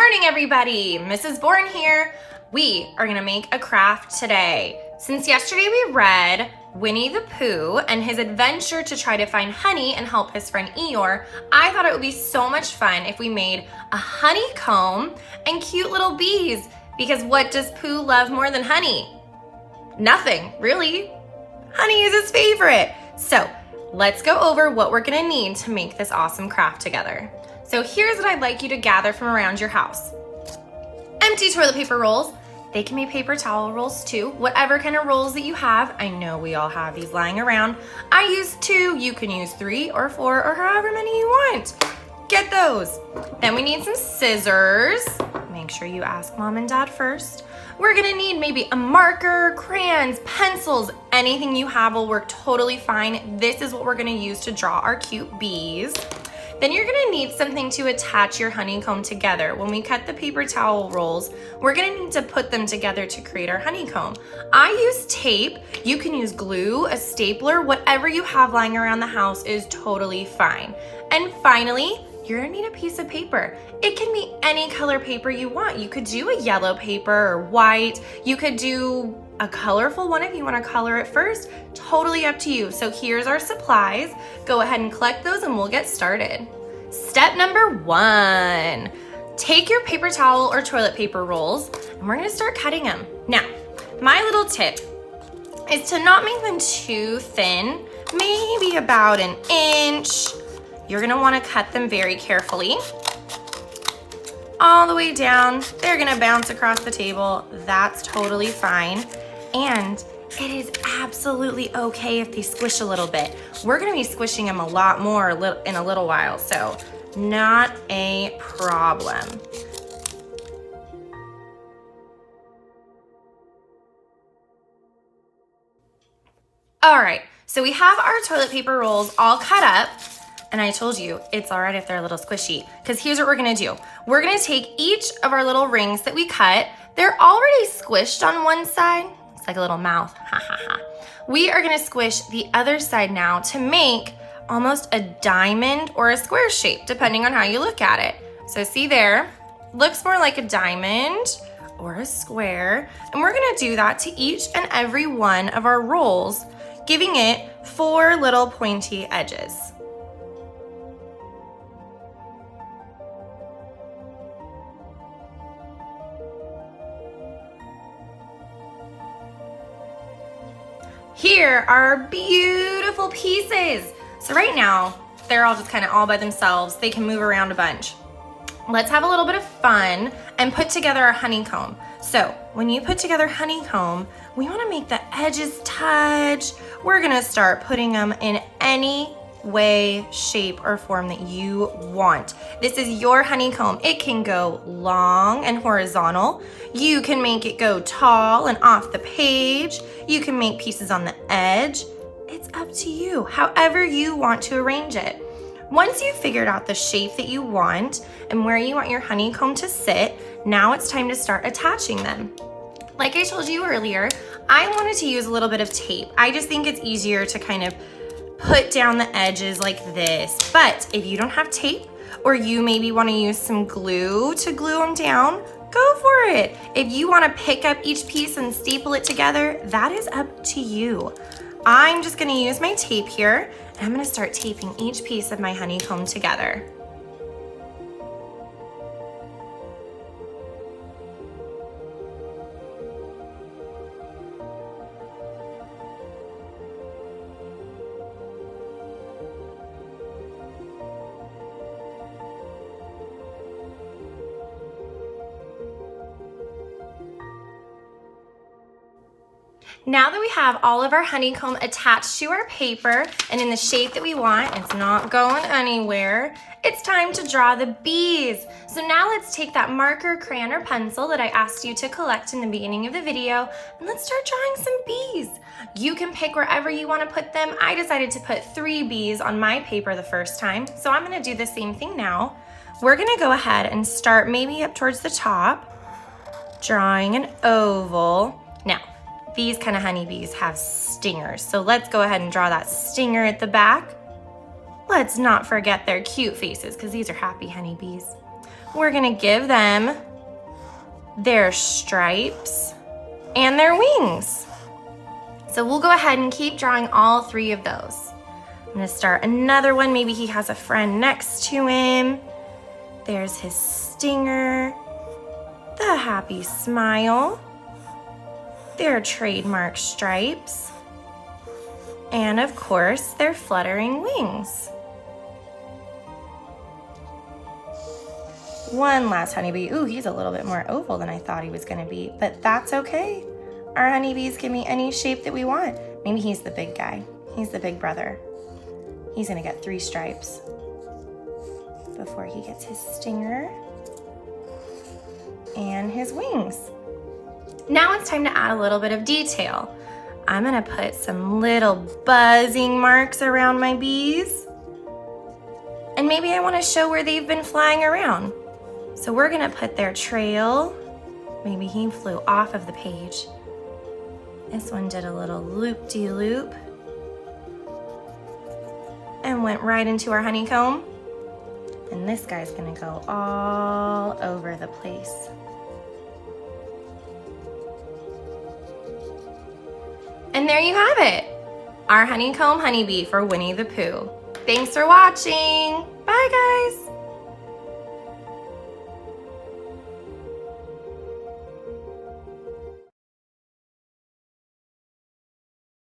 morning, everybody. Mrs. Bourne here. We are gonna make a craft today. Since yesterday we read Winnie the Pooh and his adventure to try to find honey and help his friend Eeyore, I thought it would be so much fun if we made a honeycomb and cute little bees. Because what does Pooh love more than honey? Nothing, really. Honey is his favorite. So let's go over what we're gonna need to make this awesome craft together. So here's what I'd like you to gather from around your house. Empty toilet paper rolls. They can be paper towel rolls too, whatever kind of rolls that you have. I know we all have these lying around. I use 2, you can use 3 or 4 or however many you want. Get those. Then we need some scissors. Make sure you ask mom and dad first. We're gonna need maybe a marker, crayons, pencils, anything you have will work totally fine. This is what we're gonna use to draw our cute bees. Then you're gonna need something to attach your honeycomb together. When we cut the paper towel rolls, we're gonna need to put them together to create our honeycomb. I use tape. You can use glue, a stapler, whatever you have lying around the house is totally fine. And finally, you're gonna need a piece of paper. It can be any color paper you want. You could do a yellow paper or white. You could do a colorful one if you wanna color it first. Totally up to you. So here's our supplies. Go ahead and collect those and we'll get started. Step number 1, take your paper towel or toilet paper rolls and we're gonna start cutting them. Now, my little tip is to not make them too thin, maybe about 1 inch. You're gonna wanna cut them very carefully. All the way down, they're gonna bounce across the table. That's totally fine. And it is absolutely okay if they squish a little bit. We're gonna be squishing them a lot more in a little while, so not a problem. All right, so we have our toilet paper rolls all cut up. And I told you, it's all right if they're a little squishy, because here's what we're gonna do. We're gonna take each of our little rings that we cut. They're already squished on one side. It's like a little mouth, ha ha ha. We are gonna squish the other side now to make almost a diamond or a square shape, depending on how you look at it. So see there, looks more like a diamond or a square. And we're gonna do that to each and every one of our rolls, giving it 4 little pointy edges. Here are our beautiful pieces. So right now, they're all just kind of all by themselves. They can move around a bunch. Let's have a little bit of fun and put together our honeycomb. So when you put together honeycomb, we wanna make the edges touch. We're gonna start putting them in any way, shape, or form that you want. This is your honeycomb. It can go long and horizontal. You can make it go tall and off the page. You can make pieces on the edge. It's up to you, however you want to arrange it. Once you've figured out the shape that you want and where you want your honeycomb to sit, now it's time to start attaching them. Like I told you earlier, I wanted to use a little bit of tape. I just think it's easier to kind of put down the edges like this. But if you don't have tape, or you maybe want to use some glue to glue them down, go for it. If you want to pick up each piece and staple it together, that is up to you. I'm just going to use my tape here, and I'm going to start taping each piece of my honeycomb together. Now that we have all of our honeycomb attached to our paper and in the shape that we want, it's not going anywhere, it's time to draw the bees. So now let's take that marker, crayon, or pencil that I asked you to collect in the beginning of the video, and let's start drawing some bees. You can pick wherever you want to put them. I decided to put 3 bees on my paper the first time, so I'm going to do the same thing now. We're going to go ahead and start maybe up towards the top, drawing an oval. Now, these kind of honeybees have stingers, so let's go ahead and draw that stinger at the back. Let's not forget their cute faces, because these are happy honeybees. we're gonna give them their stripes and their wings. So we'll go ahead and keep drawing all 3 of those. I'm gonna start another one. Maybe he has a friend next to him. There's his stinger, the happy smile, their trademark stripes, and of course, their fluttering wings. One last honeybee. Ooh, he's a little bit more oval than I thought he was gonna be, but that's okay. Our honeybees can be any shape that we want. Maybe he's the big guy. He's the big brother. He's gonna get 3 stripes before he gets his stinger and his wings. Now it's time to add a little bit of detail. I'm gonna put some little buzzing marks around my bees. And maybe I wanna show where they've been flying around. So we're gonna put their trail. Maybe he flew off of the page. This one did a little loop-de-loop and went right into our honeycomb. And this guy's gonna go all over the place. And there you have it, our honeycomb honeybee for Winnie the Pooh. Thanks for watching. Bye, guys.